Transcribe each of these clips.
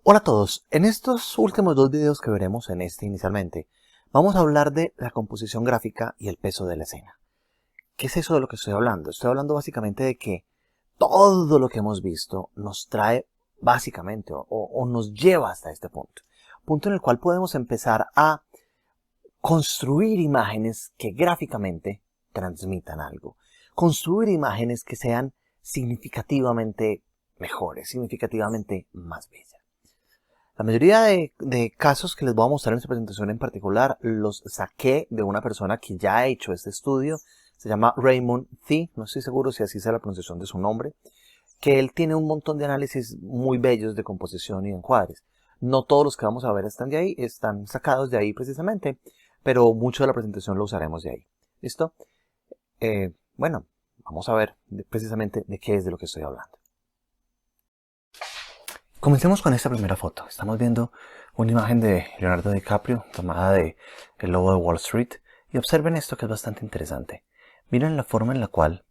Hola a todos, en estos últimos dos videos que veremos en este inicialmente, vamos a hablar de la composición gráfica y el peso de la escena. ¿Qué es eso de lo que estoy hablando? Estoy hablando básicamente de que todo lo que hemos visto nos trae básicamente o nos lleva hasta este punto en el cual podemos empezar a construir imágenes que gráficamente transmitan algo, construir imágenes que sean significativamente mejores, significativamente más bellas. La mayoría de casos que les voy a mostrar en esta presentación en particular los saqué de una persona que ya ha hecho este estudio. Se llama Raymond Thie, no estoy seguro si así sea la pronunciación de su nombre, que él tiene un montón de análisis muy bellos de composición y de encuadres. No todos los que vamos a ver están de ahí, están sacados de ahí precisamente, pero mucho de la presentación lo usaremos de ahí. ¿Listo? Bueno, vamos a ver precisamente de qué es de lo que estoy hablando. Comencemos con esta primera foto. Estamos viendo una imagen de Leonardo DiCaprio tomada de El Lobo de Wall Street. Y observen esto que es bastante interesante. Miren la forma en la cual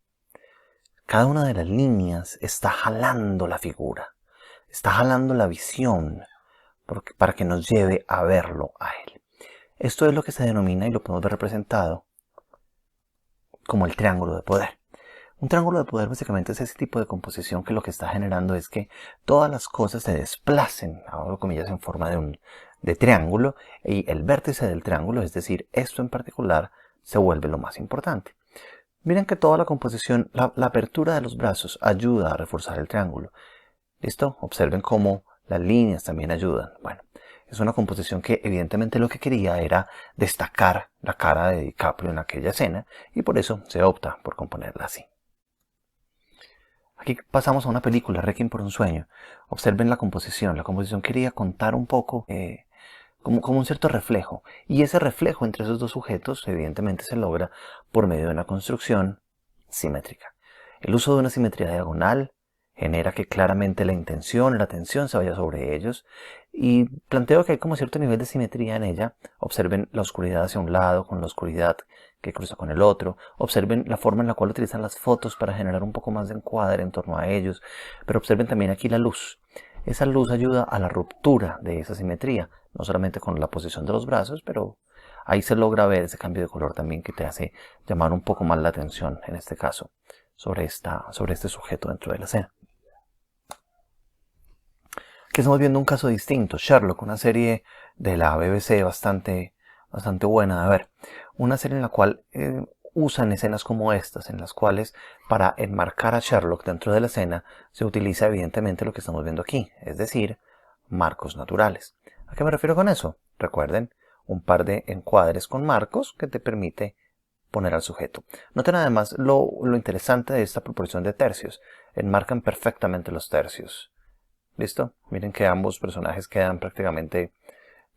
cada una de las líneas está jalando la figura. Está jalando la visión para que nos lleve a verlo a él. Esto es lo que se denomina, y lo podemos ver representado, como el triángulo de poder. Un triángulo de poder básicamente es ese tipo de composición que lo que está generando es que todas las cosas se desplacen, abro comillas, en forma de triángulo, y el vértice del triángulo, es decir, esto en particular, se vuelve lo más importante. Miren que toda la composición, la apertura de los brazos ayuda a reforzar el triángulo. ¿Listo? Observen cómo las líneas también ayudan. Bueno, es una composición que evidentemente lo que quería era destacar la cara de DiCaprio en aquella escena, y por eso se opta por componerla así. Aquí pasamos a una película, Requiem por un sueño. Observen la composición. La composición quería contar un poco como un cierto reflejo. Y ese reflejo entre esos dos sujetos evidentemente se logra por medio de una construcción simétrica. El uso de una simetría diagonal genera que claramente la intención y la atención se vaya sobre ellos. Y planteo que hay como cierto nivel de simetría en ella. Observen la oscuridad hacia un lado con la oscuridad que cruza con el otro. Observen la forma en la cual utilizan las fotos para generar un poco más de encuadre en torno a ellos. Pero observen también aquí la luz. Esa luz ayuda a la ruptura de esa simetría, no solamente con la posición de los brazos, pero ahí se logra ver ese cambio de color también que te hace llamar un poco más la atención, en este caso, sobre este sujeto dentro de la escena. Aquí estamos viendo un caso distinto, Sherlock, una serie de la BBC bastante buena de ver. Una serie en la cual usan escenas como estas, en las cuales para enmarcar a Sherlock dentro de la escena se utiliza evidentemente lo que estamos viendo aquí, es decir, marcos naturales. ¿A qué me refiero con eso? Recuerden, un par de encuadres con marcos que te permite poner al sujeto. Noten además lo interesante de esta proporción de tercios. Enmarcan perfectamente los tercios. ¿Listo? Miren que ambos personajes quedan prácticamente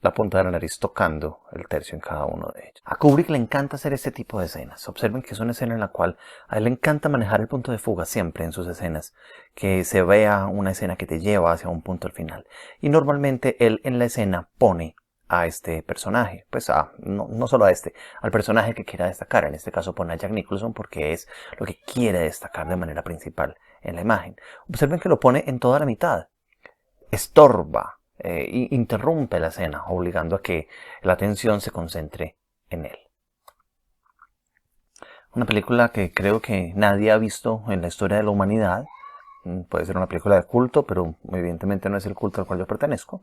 la punta de la nariz tocando el tercio en cada uno de ellos. A Kubrick le encanta hacer este tipo de escenas. Observen que es una escena en la cual a él le encanta manejar el punto de fuga siempre en sus escenas. Que se vea una escena que te lleva hacia un punto al final. Y normalmente él en la escena pone a este personaje. Pues no solo a este, al personaje que quiera destacar. En este caso pone a Jack Nicholson porque es lo que quiere destacar de manera principal en la imagen. Observen que lo pone en toda la mitad. Estorba, interrumpe la escena, obligando a que la atención se concentre en él. Una película que creo que nadie ha visto en la historia de la humanidad. Puede ser una película de culto, pero evidentemente no es el culto al cual yo pertenezco.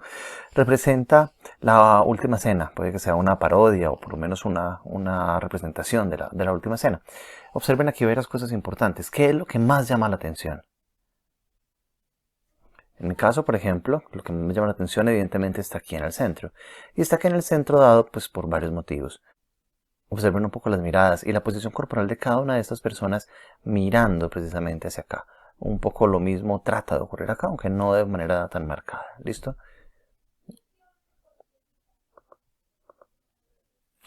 Representa la última cena. Puede que sea una parodia o por lo menos una representación de la última cena. Observen aquí varias cosas importantes. ¿Qué es lo que más llama la atención? En mi caso, por ejemplo, lo que me llama la atención evidentemente está aquí en el centro. Y está aquí en el centro dado pues por varios motivos. Observen un poco las miradas y la posición corporal de cada una de estas personas mirando precisamente hacia acá. Un poco lo mismo trata de ocurrir acá, aunque no de manera tan marcada. ¿Listo?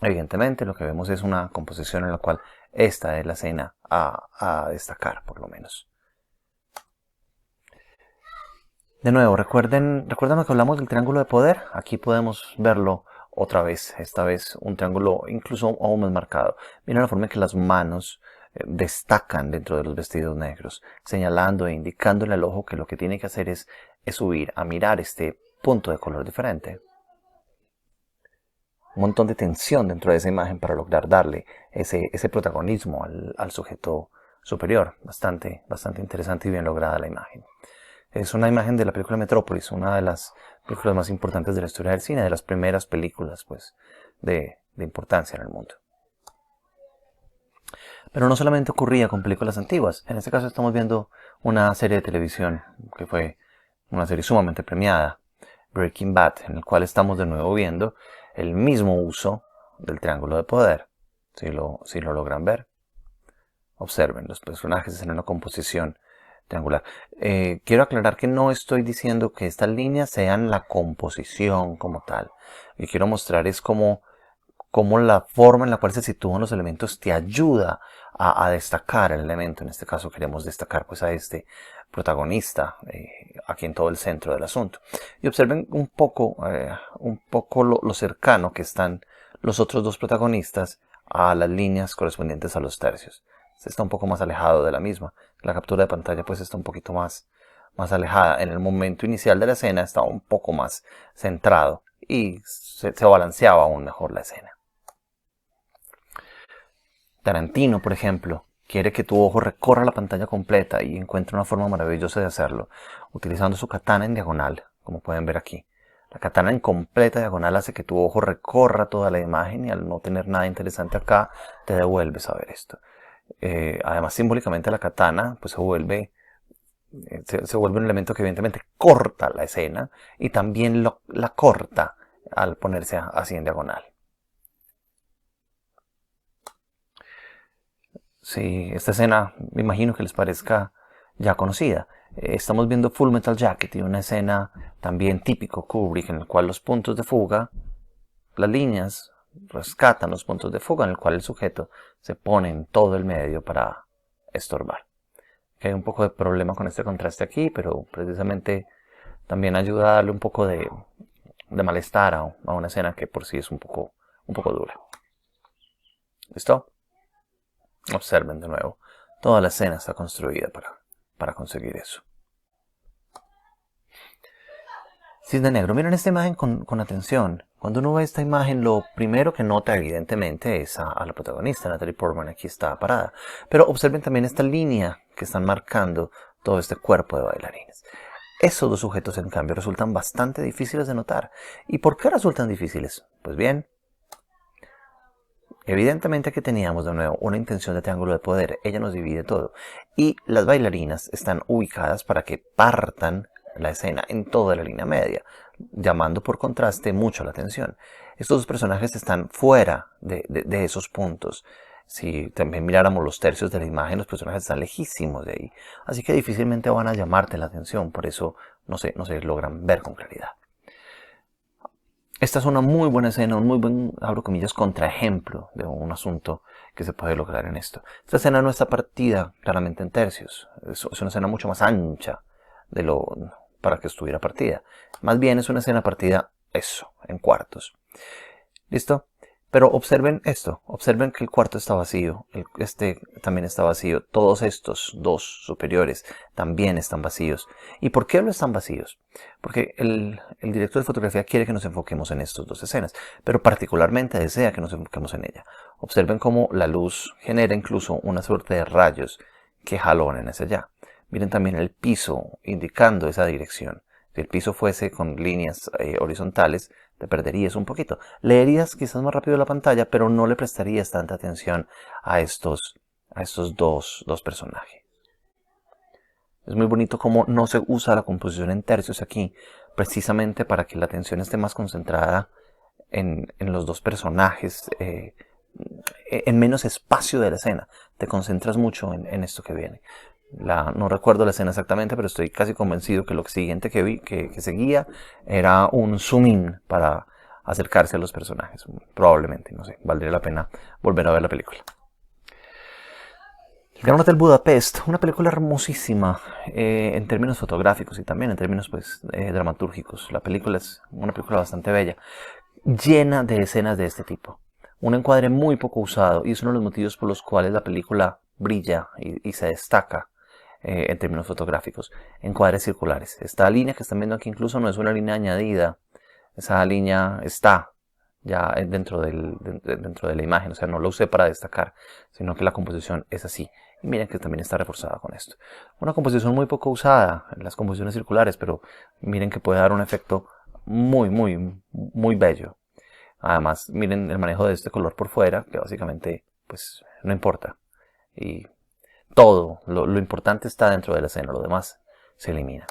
Evidentemente lo que vemos es una composición en la cual esta es la escena a destacar, por lo menos. De nuevo, recuerden lo que hablamos del triángulo de poder. Aquí podemos verlo otra vez, esta vez un triángulo incluso aún más marcado. Miren la forma en que las manos destacan dentro de los vestidos negros, señalando e indicándole al ojo que lo que tiene que hacer es subir a mirar este punto de color diferente. Un montón de tensión dentro de esa imagen para lograr darle ese protagonismo al sujeto superior. Bastante interesante y bien lograda la imagen. Es una imagen de la película Metrópolis, una de las películas más importantes de la historia del cine, de las primeras películas pues, de importancia en el mundo. Pero no solamente ocurría con películas antiguas. En este caso estamos viendo una serie de televisión que fue una serie sumamente premiada, Breaking Bad, en el cual estamos de nuevo viendo el mismo uso del triángulo de poder. Si lo logran ver, observen, los personajes en una composición triangular. Quiero aclarar que no estoy diciendo que estas líneas sean la composición como tal. Lo que quiero mostrar es cómo la forma en la cual se sitúan los elementos te ayuda a destacar el elemento. En este caso queremos destacar pues a este protagonista aquí en todo el centro del asunto. Y observen un poco lo cercano que están los otros dos protagonistas a las líneas correspondientes a los tercios. Se está un poco más alejado de la misma. La captura de pantalla pues está un poquito más alejada. En el momento inicial de la escena estaba un poco más centrado y se balanceaba aún mejor la escena. Tarantino, por ejemplo, quiere que tu ojo recorra la pantalla completa y encuentra una forma maravillosa de hacerlo, utilizando su katana en diagonal, como pueden ver aquí. La katana en completa diagonal hace que tu ojo recorra toda la imagen y al no tener nada interesante acá, te devuelves a ver esto. Además, simbólicamente la katana pues, se vuelve un elemento que evidentemente corta la escena y también la corta al ponerse así en diagonal. Sí, esta escena me imagino que les parezca ya conocida. Estamos viendo Full Metal Jacket y una escena también típico Kubrick en el cual los puntos de fuga, las líneas rescatan los puntos de fuga en el cual el sujeto se pone en todo el medio para estorbar. Hay un poco de problema con este contraste aquí, pero precisamente también ayuda a darle un poco de malestar a una escena que por sí es un poco dura. ¿Listo? Observen de nuevo. Toda la escena está construida para conseguir eso. Cisne Negro. Miren esta imagen con atención. Cuando uno ve esta imagen, lo primero que nota evidentemente es a la protagonista, Natalie Portman, aquí está parada. Pero observen también esta línea que están marcando todo este cuerpo de bailarines. Esos dos sujetos, en cambio, resultan bastante difíciles de notar. ¿Y por qué resultan difíciles? Pues bien, evidentemente aquí teníamos de nuevo una intención de triángulo de poder. Ella nos divide todo. Y las bailarinas están ubicadas para que partan la escena en toda la línea media, llamando por contraste mucho la atención. Estos dos personajes están fuera de esos puntos. Si también miráramos los tercios de la imagen, los personajes están lejísimos de ahí. Así que difícilmente van a llamarte la atención, por eso no se logran ver con claridad. Esta es una muy buena escena, un muy buen, abro comillas, contraejemplo de un asunto que se puede lograr en esto. Esta escena no está partida claramente en tercios. Es una escena mucho más ancha de lo para que estuviera partida. Más bien es una escena partida, en cuartos. ¿Listo? Pero observen esto, observen que el cuarto está vacío, este también está vacío, todos estos dos superiores también están vacíos. ¿Y por qué no están vacíos? Porque el director de fotografía quiere que nos enfoquemos en estas dos escenas, pero particularmente desea que nos enfoquemos en ella. Observen cómo la luz genera incluso una suerte de rayos que jalonen hacia allá. Miren también el piso indicando esa dirección. Si el piso fuese con líneas horizontales, te perderías un poquito. Leerías quizás más rápido la pantalla, pero no le prestarías tanta atención a estos dos personajes. Es muy bonito cómo no se usa la composición en tercios aquí, precisamente para que la atención esté más concentrada en los dos personajes, en menos espacio de la escena. Te concentras mucho en esto que viene. No recuerdo la escena exactamente, pero estoy casi convencido que lo siguiente que vi, que seguía, era un zoom in para acercarse a los personajes. Probablemente, no sé, valdría la pena volver a ver la película. El Gran Hotel Budapest, una película hermosísima en términos fotográficos y también en términos dramatúrgicos. La película es una película bastante bella, llena de escenas de este tipo. Un encuadre muy poco usado y es uno de los motivos por los cuales la película brilla y se destaca en términos fotográficos, encuadres circulares. Esta línea que están viendo aquí incluso no es una línea añadida, esa línea está ya dentro de la imagen, o sea, no lo usé para destacar, sino que la composición es así. Y miren que también está reforzada con esto. Una composición muy poco usada en las composiciones circulares, pero miren que puede dar un efecto muy bello. Además, miren el manejo de este color por fuera, que básicamente pues no importa. Y todo, lo importante está dentro de la escena, lo demás se elimina.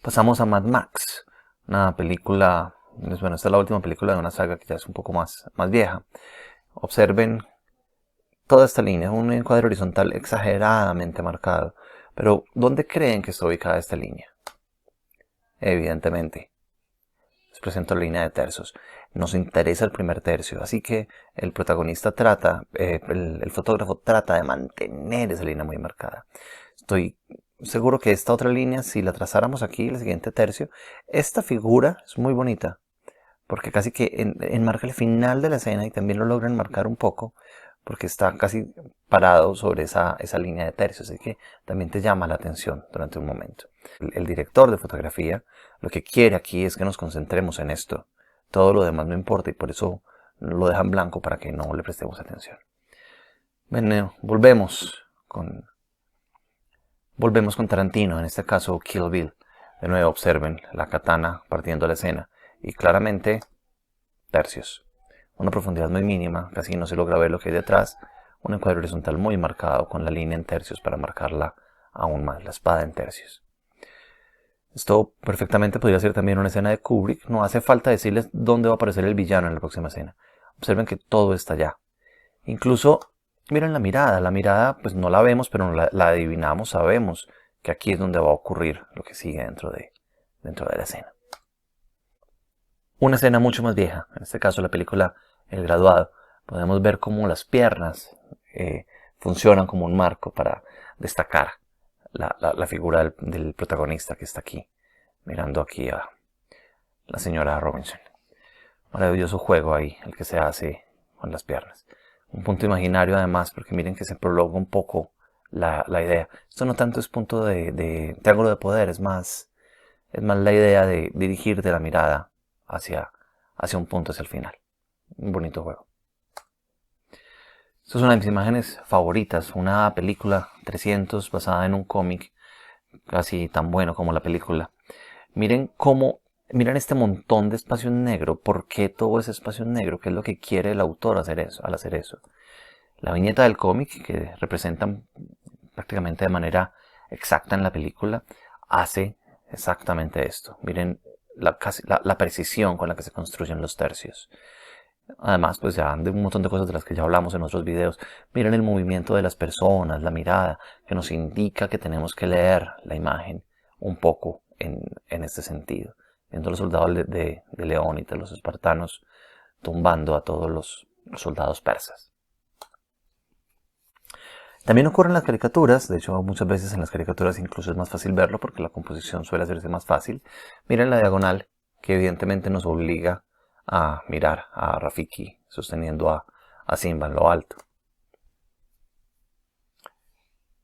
Pasamos a Mad Max, una película, bueno, esta es la última película de una saga que ya es un poco más vieja. Observen toda esta línea, un encuadre horizontal exageradamente marcado. Pero, ¿dónde creen que está ubicada esta línea? Evidentemente, les presento la línea de tercios. Nos interesa el primer tercio, así que el protagonista trata, el fotógrafo trata de mantener esa línea muy marcada. Estoy seguro que esta otra línea, si la trazáramos aquí, el siguiente tercio, esta figura es muy bonita, porque casi que enmarca el final de la escena y también lo logra enmarcar un poco, porque está casi parado sobre esa línea de tercios, así que también te llama la atención durante un momento. El director de fotografía lo que quiere aquí es que nos concentremos en esto. Todo lo demás no importa y por eso lo dejan blanco para que no le prestemos atención. Bueno, volvemos con Tarantino, en este caso Kill Bill. De nuevo observen la katana partiendo la escena y claramente tercios. Una profundidad muy mínima, casi no se logra ver lo que hay detrás. Un encuadre horizontal muy marcado con la línea en tercios para marcarla aún más, la espada en tercios. Esto perfectamente podría ser también una escena de Kubrick. No hace falta decirles dónde va a aparecer el villano en la próxima escena. Observen que todo está allá. Incluso, miren la mirada pues no la vemos, pero la adivinamos, sabemos que aquí es donde va a ocurrir lo que sigue dentro de la escena. Una escena mucho más vieja, en este caso la película El Graduado. Podemos ver cómo las piernas funcionan como un marco para destacar la figura del protagonista que está aquí, mirando aquí a la señora Robinson. Maravilloso juego ahí, el que se hace con las piernas. Un punto imaginario además, porque miren que se prolonga un poco la idea. Esto no tanto es punto de triángulo de poder, es más la idea de dirigirte la mirada hacia un punto, hacia el final. Un bonito juego. Esta es una de mis imágenes favoritas, una película 300 basada en un cómic, casi tan bueno como la película. Miren este montón de espacio negro. ¿Por qué todo ese espacio negro? ¿Qué es lo que quiere el autor al hacer eso? La viñeta del cómic, que representan prácticamente de manera exacta en la película, hace exactamente esto. Miren la precisión con la que se construyen los tercios. Además, pues ya de un montón de cosas de las que ya hablamos en otros videos. Miren el movimiento de las personas, la mirada, que nos indica que tenemos que leer la imagen un poco en este sentido. Viendo a los soldados de Leónidas, los espartanos, tumbando a todos los soldados persas. También ocurre en las caricaturas, de hecho muchas veces en las caricaturas incluso es más fácil verlo porque la composición suele hacerse más fácil. Miren la diagonal, que evidentemente nos obliga a mirar a Rafiki sosteniendo a Simba en lo alto.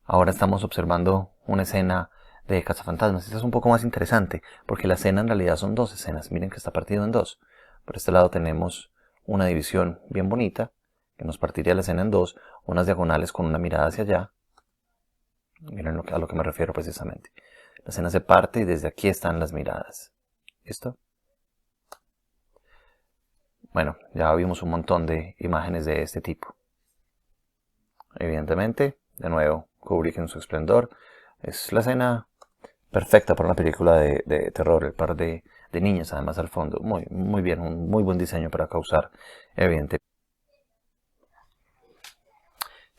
Ahora estamos observando una escena de Cazafantasmas. Esta es un poco más interesante porque la escena en realidad son dos escenas. Miren que está partido en dos. Por este lado tenemos una división bien bonita que nos partiría la escena en dos, unas diagonales con una mirada hacia allá. Miren a lo que me refiero precisamente. La escena se parte y desde aquí están las miradas. ¿Listo? Bueno, ya vimos un montón de imágenes de este tipo. Evidentemente, de nuevo, Kubrick en su esplendor. Es la escena perfecta para una película de terror. El par de niñas además al fondo. Muy bien, un muy buen diseño para causar, evidentemente.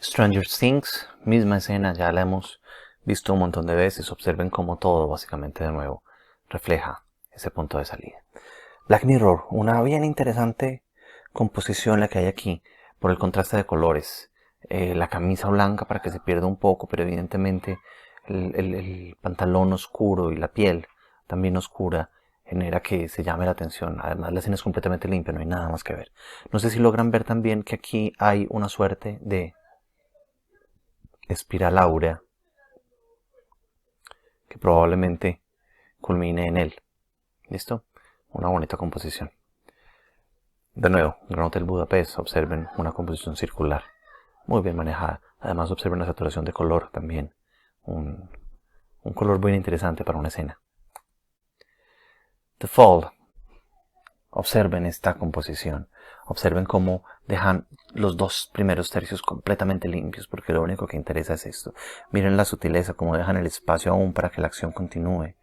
Stranger Things, misma escena, ya la hemos visto un montón de veces. Observen cómo todo, básicamente, de nuevo, refleja ese punto de salida. Black Mirror, una bien interesante composición la que hay aquí, por el contraste de colores. La camisa blanca para que se pierda un poco, pero evidentemente el pantalón oscuro y la piel también oscura genera que se llame la atención. Además la escena es completamente limpia, no hay nada más que ver. No sé si logran ver también que aquí hay una suerte de espiral áurea que probablemente culmine en él. ¿Listo? Una bonita composición. De nuevo, Gran Hotel Budapest, observen una composición circular, muy bien manejada. Además observen la saturación de color también, un color muy interesante para una escena. The Fall, observen esta composición, observen cómo dejan los dos primeros tercios completamente limpios, porque lo único que interesa es esto. Miren la sutileza, cómo dejan el espacio aún para que la acción continúe.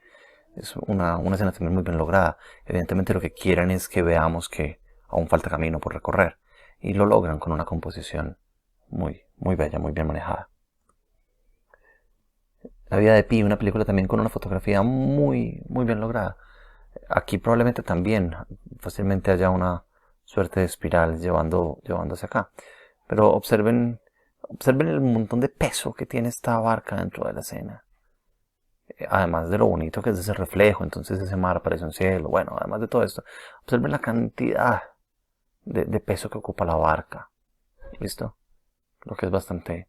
Es una escena también muy bien lograda. Evidentemente lo que quieren es que veamos que aún falta camino por recorrer, y lo logran con una composición muy bella, muy bien manejada. La vida de Pi, una película también con una fotografía muy bien lograda. Aquí probablemente también fácilmente haya una suerte de espiral llevándose acá. Pero observen el montón de peso que tiene esta barca dentro de la escena. Además de lo bonito que es ese reflejo, entonces ese mar parece un cielo. Bueno, además de todo esto, observen la cantidad de peso que ocupa la barca. ¿Listo? Lo que es bastante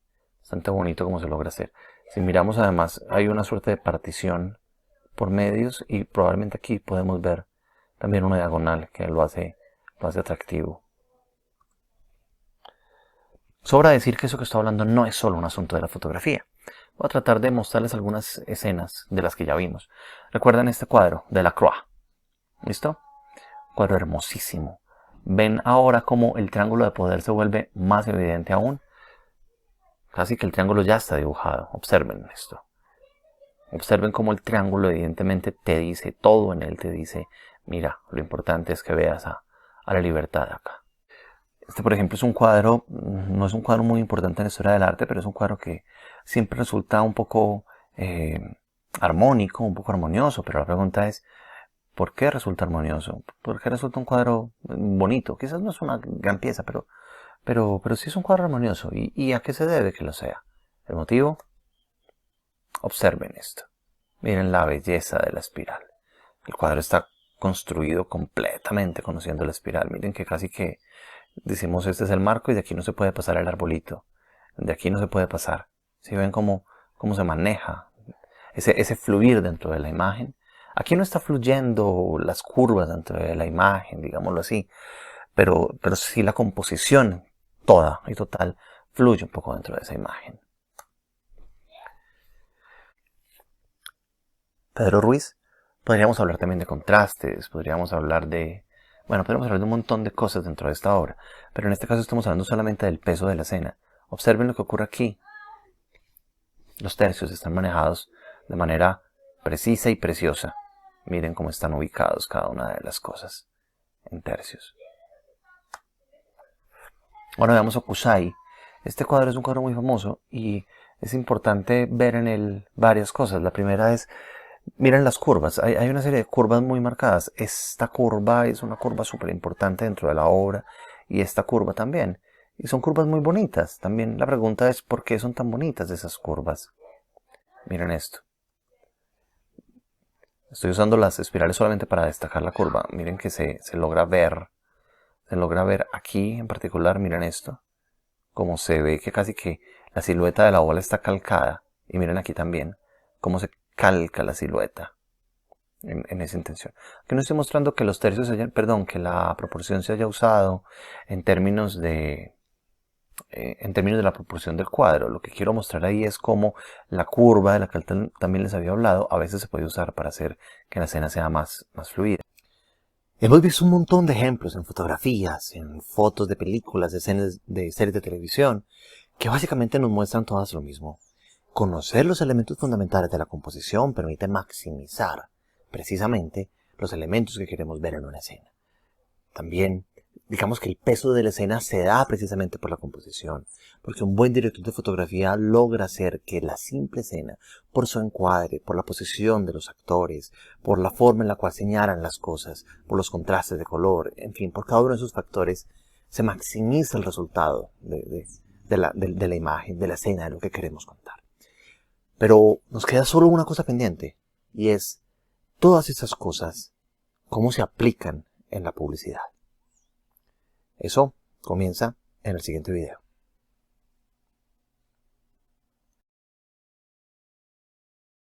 bonito como se logra hacer. Si miramos además, hay una suerte de partición por medios, y probablemente aquí podemos ver también una diagonal que lo hace atractivo. Sobra decir que eso que estoy hablando no es solo un asunto de la fotografía. Voy a tratar de mostrarles algunas escenas de las que ya vimos. ¿Recuerdan este cuadro de Lacroix? ¿Listo? Cuadro hermosísimo. Ven ahora cómo el triángulo de poder se vuelve más evidente aún. Casi que el triángulo ya está dibujado. Observen esto. Observen cómo el triángulo evidentemente te dice, todo en él te dice, mira, lo importante es que veas a la libertad acá. Este, por ejemplo, es un cuadro, no es un cuadro muy importante en la historia del arte, pero es un cuadro que siempre resulta un poco armónico, un poco armonioso. Pero la pregunta es, ¿por qué resulta armonioso? ¿Por qué resulta un cuadro bonito? Quizás no es una gran pieza, pero sí es un cuadro armonioso. ¿Y a qué se debe que lo sea? ¿El motivo? Observen esto. Miren la belleza de la espiral. El cuadro está construido completamente conociendo la espiral. Miren que casi que decimos, este es el marco y de aquí no se puede pasar el arbolito. De aquí no se puede pasar. ¿Sí ven cómo se maneja ese fluir dentro de la imagen? Aquí no está fluyendo las curvas dentro de la imagen, digámoslo así. Pero sí la composición toda y total fluye un poco dentro de esa imagen. Pedro Ruiz, podríamos hablar también de contrastes, podríamos hablar de un montón de cosas dentro de esta obra, pero en este caso estamos hablando solamente del peso de la escena. Observen lo que ocurre aquí. Los tercios están manejados de manera precisa y preciosa. Miren cómo están ubicados cada una de las cosas en tercios. Ahora veamos Hokusai. Este cuadro es un cuadro muy famoso y es importante ver en él varias cosas. La primera es, miren las curvas. Hay una serie de curvas muy marcadas. Esta curva es una curva súper importante dentro de la obra, y esta curva también. Y son curvas muy bonitas. También la pregunta es, ¿por qué son tan bonitas esas curvas? Miren esto. Estoy usando las espirales solamente para destacar la curva. Miren que se logra ver. Se logra ver aquí en particular, miren esto. Como se ve que casi que la silueta de la bola está calcada. Y miren aquí también cómo se calca la silueta en esa intención. Aquí no estoy mostrando que los tercios que la proporción se haya usado en términos de la proporción del cuadro. Lo que quiero mostrar ahí es cómo la curva de la que también les había hablado a veces se puede usar para hacer que la escena sea más fluida. Hemos visto un montón de ejemplos en fotografías, en fotos de películas, de escenas de series de televisión, que básicamente nos muestran todas lo mismo. Conocer los elementos fundamentales de la composición permite maximizar, precisamente, los elementos que queremos ver en una escena. También, digamos que el peso de la escena se da precisamente por la composición, porque un buen director de fotografía logra hacer que la simple escena, por su encuadre, por la posición de los actores, por la forma en la cual señalan las cosas, por los contrastes de color, en fin, por cada uno de esos factores, se maximiza el resultado de la imagen, de la escena, de lo que queremos contar. Pero nos queda solo una cosa pendiente, y es todas esas cosas, cómo se aplican en la publicidad. Eso comienza en el siguiente video.